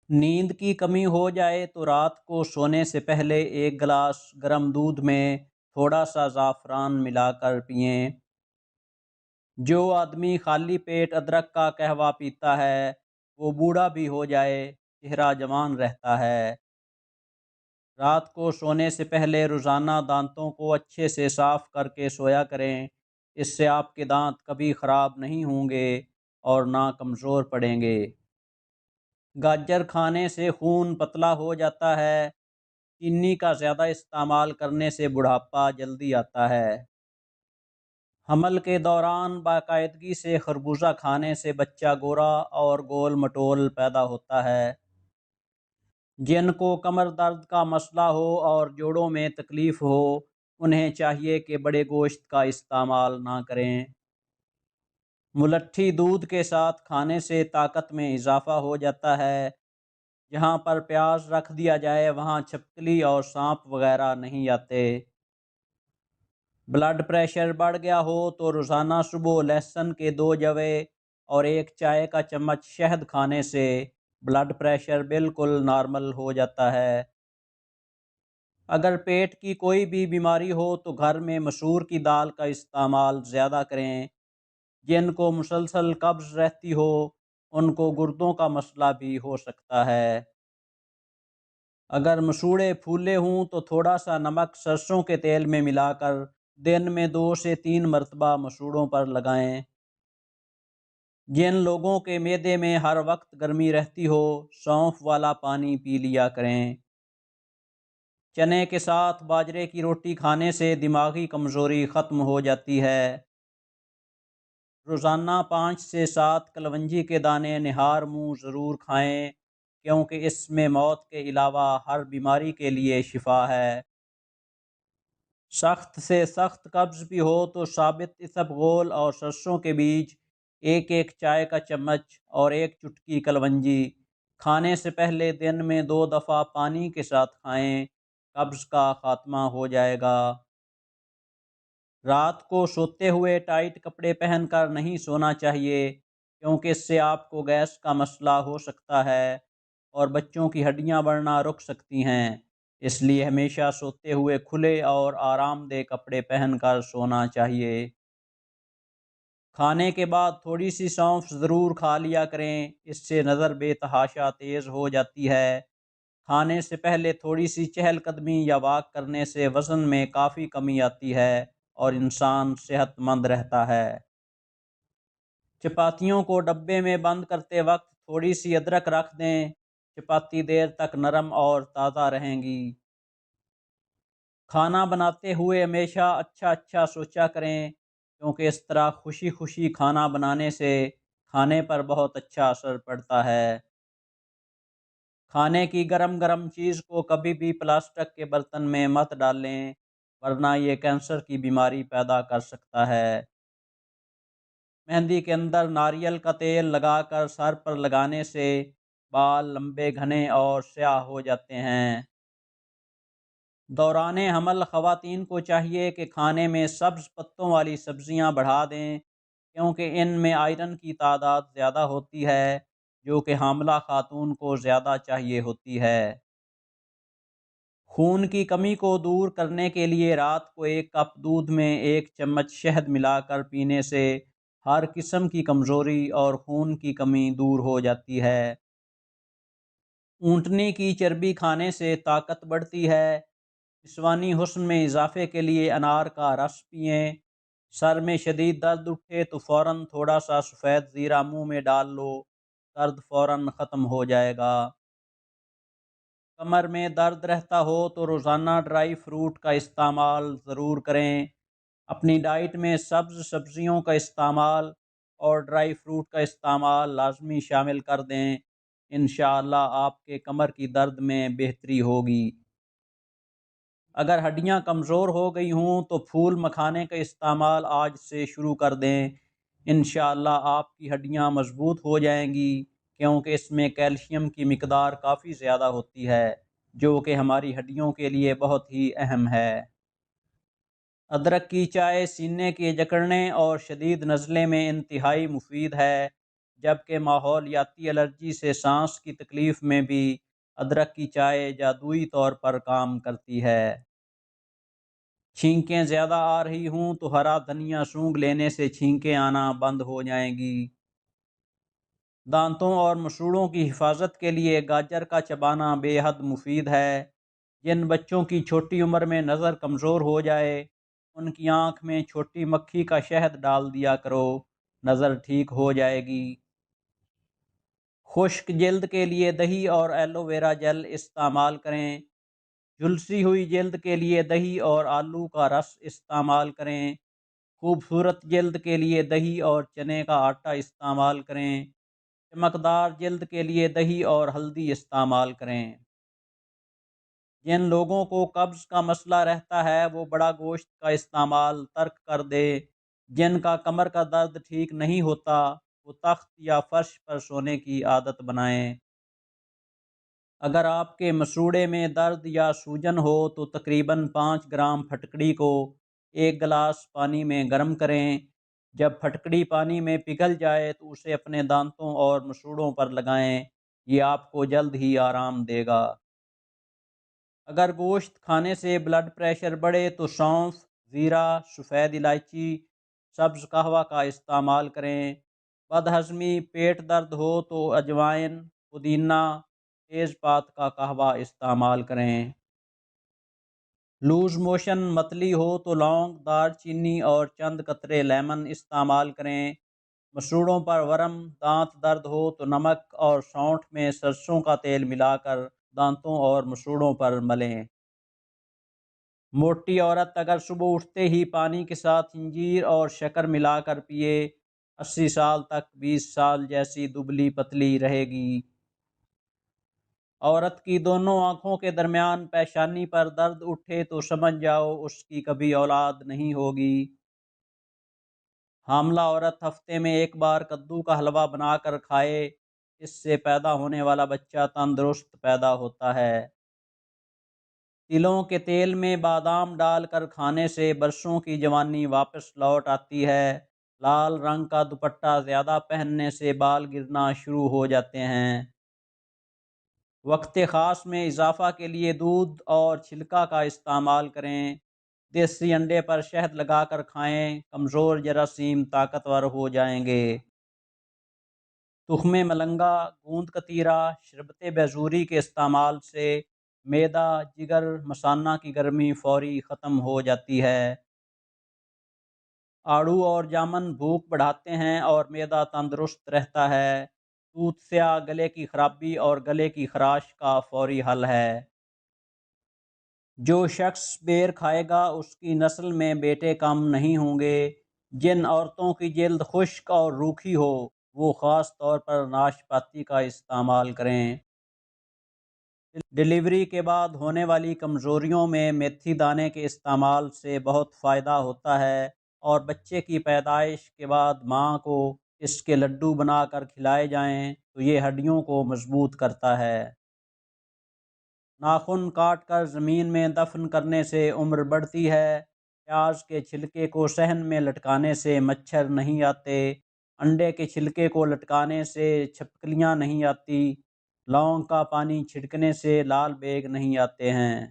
نیند کی کمی ہو جائے تو رات کو سونے سے پہلے ایک گلاس گرم دودھ میں تھوڑا سا زعفران ملا کر پئیں۔ جو آدمی خالی پیٹ ادرک کا قہوہ پیتا ہے وہ بوڑھا بھی ہو جائے چہرہ جوان رہتا ہے۔ رات کو سونے سے پہلے روزانہ دانتوں کو اچھے سے صاف کر کے سویا کریں، اس سے آپ کے دانت کبھی خراب نہیں ہوں گے اور نہ کمزور پڑیں گے۔ گاجر کھانے سے خون پتلا ہو جاتا ہے۔ چینی کا زیادہ استعمال کرنے سے بڑھاپا جلدی آتا ہے۔ حمل کے دوران باقاعدگی سے خربوزہ کھانے سے بچہ گورا اور گول مٹول پیدا ہوتا ہے۔ جن کو کمر درد کا مسئلہ ہو اور جوڑوں میں تکلیف ہو انہیں چاہیے کہ بڑے گوشت کا استعمال نہ کریں۔ ملٹھی دودھ کے ساتھ کھانے سے طاقت میں اضافہ ہو جاتا ہے۔ جہاں پر پیاز رکھ دیا جائے وہاں چھپکلی اور سانپ وغیرہ نہیں آتے۔ بلڈ پریشر بڑھ گیا ہو تو روزانہ صبح لہسن کے 2 جوے اور 1 چائے کا چمچ شہد کھانے سے بلڈ پریشر بالکل نارمل ہو جاتا ہے۔ اگر پیٹ کی کوئی بھی بیماری ہو تو گھر میں مسور کی دال کا استعمال زیادہ کریں۔ جن کو مسلسل قبض رہتی ہو ان کو گردوں کا مسئلہ بھی ہو سکتا ہے۔ اگر مسوڑے پھولے ہوں تو تھوڑا سا نمک سرسوں کے تیل میں ملا کر دن میں 2 سے 3 مرتبہ مسوڑوں پر لگائیں۔ جن لوگوں کے معدے میں ہر وقت گرمی رہتی ہو سونف والا پانی پی لیا کریں۔ چنے کے ساتھ باجرے کی روٹی کھانے سے دماغی کمزوری ختم ہو جاتی ہے۔ روزانہ 5 سے 7 کلونجی کے دانے نہار منہ ضرور کھائیں کیونکہ اس میں موت کے علاوہ ہر بیماری کے لیے شفا ہے۔ سخت سے سخت قبض بھی ہو تو ثابت اسبغول اور سرسوں کے بیج 1 چائے کا چمچ اور 1 چٹکی کلونجی کھانے سے پہلے دن میں 2 دفعہ پانی کے ساتھ کھائیں، قبض کا خاتمہ ہو جائے گا۔ رات کو سوتے ہوئے ٹائٹ کپڑے پہن کر نہیں سونا چاہیے کیونکہ اس سے آپ کو گیس کا مسئلہ ہو سکتا ہے اور بچوں کی ہڈیاں بڑھنا رک سکتی ہیں، اس لیے ہمیشہ سوتے ہوئے کھلے اور آرام دہ کپڑے پہن کر سونا چاہیے۔ کھانے کے بعد تھوڑی سی سونف ضرور کھا لیا کریں، اس سے نظر بے تحاشا تیز ہو جاتی ہے۔ کھانے سے پہلے تھوڑی سی چہل قدمی یا واک کرنے سے وزن میں کافی کمی آتی ہے اور انسان صحت مند رہتا ہے۔ چپاتیوں کو ڈبے میں بند کرتے وقت تھوڑی سی ادرک رکھ دیں، چپاتی دیر تک نرم اور تازہ رہیں گی۔ کھانا بناتے ہوئے ہمیشہ اچھا سوچا کریں کیونکہ اس طرح خوشی خوشی کھانا بنانے سے کھانے پر بہت اچھا اثر پڑتا ہے۔ کھانے کی گرم گرم چیز کو کبھی بھی پلاسٹک کے برتن میں مت ڈالیں ورنہ یہ کینسر کی بیماری پیدا کر سکتا ہے۔ مہندی کے اندر ناریل کا تیل لگا کر سر پر لگانے سے بال لمبے گھنے اور سیاہ ہو جاتے ہیں۔ دوران حمل خواتین کو چاہیے کہ کھانے میں سبز پتوں والی سبزیاں بڑھا دیں کیونکہ ان میں آئرن کی تعداد زیادہ ہوتی ہے جو کہ حاملہ خاتون کو زیادہ چاہیے ہوتی ہے۔ خون کی کمی کو دور کرنے کے لیے رات کو 1 کپ دودھ میں 1 چمچ شہد ملا کر پینے سے ہر قسم کی کمزوری اور خون کی کمی دور ہو جاتی ہے۔ اونٹنی کی چربی کھانے سے طاقت بڑھتی ہے۔ جسمانی حسن میں اضافے کے لیے انار کا رس پئیں۔ سر میں شدید درد اٹھے تو فوراً تھوڑا سا سفید زیرہ منہ میں ڈال لو، درد فوراً ختم ہو جائے گا۔ کمر میں درد رہتا ہو تو روزانہ ڈرائی فروٹ کا استعمال ضرور کریں۔ اپنی ڈائٹ میں سبز سبزیوں کا استعمال اور ڈرائی فروٹ کا استعمال لازمی شامل کر دیں، انشاءاللہ آپ کے کمر کی درد میں بہتری ہوگی۔ اگر ہڈیاں کمزور ہو گئی ہوں تو پھول مکھانے کا استعمال آج سے شروع کر دیں، انشاءاللہ آپ کی ہڈیاں مضبوط ہو جائیں گی کیونکہ اس میں کیلشیم کی مقدار کافی زیادہ ہوتی ہے جو کہ ہماری ہڈیوں کے لیے بہت ہی اہم ہے۔ ادرک کی چائے سینے کے جکڑنے اور شدید نزلے میں انتہائی مفید ہے۔ جبکہ ماحولیاتی الرجی سے سانس کی تکلیف میں بھی ادرک کی چائے جادوئی طور پر کام کرتی ہے۔ چھینکیں زیادہ آ رہی ہوں تو ہرا دھنیا سونگھ لینے سے چھینکیں آنا بند ہو جائیں گی۔ دانتوں اور مسوڑوں کی حفاظت کے لیے گاجر کا چبانا بے حد مفید ہے۔ جن بچوں کی چھوٹی عمر میں نظر کمزور ہو جائے ان کی آنکھ میں چھوٹی مکھی کا شہد ڈال دیا کرو، نظر ٹھیک ہو جائے گی۔ خشک جلد کے لیے دہی اور ایلو ویرا جیل استعمال کریں۔ جھلسی ہوئی جلد کے لیے دہی اور آلو کا رس استعمال کریں۔ خوبصورت جلد کے لیے دہی اور چنے کا آٹا استعمال کریں۔ چمکدار جلد کے لیے دہی اور ہلدی استعمال کریں۔ جن لوگوں کو قبض کا مسئلہ رہتا ہے وہ بڑا گوشت کا استعمال ترک کر دے۔ جن کا کمر کا درد ٹھیک نہیں ہوتا وہ تخت یا فرش پر سونے کی عادت بنائیں۔ اگر آپ کے مسوڑے میں درد یا سوجن ہو تو تقریباً 5 گرام پھٹکڑی کو 1 گلاس پانی میں گرم کریں۔ جب پھٹکڑی پانی میں پگھل جائے تو اسے اپنے دانتوں اور مسوڑوں پر لگائیں، یہ آپ کو جلد ہی آرام دے گا۔ اگر گوشت کھانے سے بلڈ پریشر بڑھے تو سونف، زیرہ، سفید الائچی، سبز قہوہ کا استعمال کریں۔ بد ہضمی، پیٹ درد ہو تو اجوائن، پودینہ، تیز پات کا قہوہ استعمال کریں۔ لوز موشن متلی ہو تو لونگ، دار چینی اور چند قطرے لیمن استعمال کریں۔ مسوڑوں پر ورم، دانت درد ہو تو نمک اور سونٹھ میں سرسوں کا تیل ملا کر دانتوں اور مسوڑوں پر ملیں۔ موٹی عورت اگر صبح اٹھتے ہی پانی کے ساتھ انجیر اور شکر ملا کر پیے 80 سال تک 20 سال جیسی دبلی پتلی رہے گی۔ عورت کی دونوں آنکھوں کے درمیان پیشانی پر درد اٹھے تو سمجھ جاؤ اس کی کبھی اولاد نہیں ہوگی۔ حاملہ عورت ہفتے میں 1 بار کدو کا حلوہ بنا کر کھائے، اس سے پیدا ہونے والا بچہ تندرست پیدا ہوتا ہے۔ تلوں کے تیل میں بادام ڈال کر کھانے سے برسوں کی جوانی واپس لوٹ آتی ہے۔ لال رنگ کا دوپٹہ زیادہ پہننے سے بال گرنا شروع ہو جاتے ہیں۔ وقت خاص میں اضافہ کے لیے دودھ اور چھلکا کا استعمال کریں۔ دیسی انڈے پر شہد لگا کر کھائیں، کمزور جراثیم طاقتور ہو جائیں گے۔ تخم ملنگا، گوند کتیرا، شربت بیزوری کے استعمال سے معدہ، جگر، مثانہ کی گرمی فوری ختم ہو جاتی ہے۔ آڑو اور جامن بھوک بڑھاتے ہیں اور معدہ تندرست رہتا ہے۔ دودھ سیاہ گلے کی خرابی اور گلے کی خراش کا فوری حل ہے۔ جو شخص بیر کھائے گا اس کی نسل میں بیٹے کم نہیں ہوں گے۔ جن عورتوں کی جلد خشک اور روکھی ہو وہ خاص طور پر ناشپاتی کا استعمال کریں۔ ڈلیوری کے بعد ہونے والی کمزوریوں میں میتھی دانے کے استعمال سے بہت فائدہ ہوتا ہے اور بچے کی پیدائش کے بعد ماں کو اس کے لڈو بنا کر کھلائے جائیں تو یہ ہڈیوں کو مضبوط کرتا ہے۔ ناخن کاٹ کر زمین میں دفن کرنے سے عمر بڑھتی ہے۔ پیاز کے چھلکے کو صحن میں لٹکانے سے مچھر نہیں آتے۔ انڈے کے چھلکے کو لٹکانے سے چھپکلیاں نہیں آتی۔ لونگ کا پانی چھڑکنے سے لال بیگ نہیں آتے ہیں۔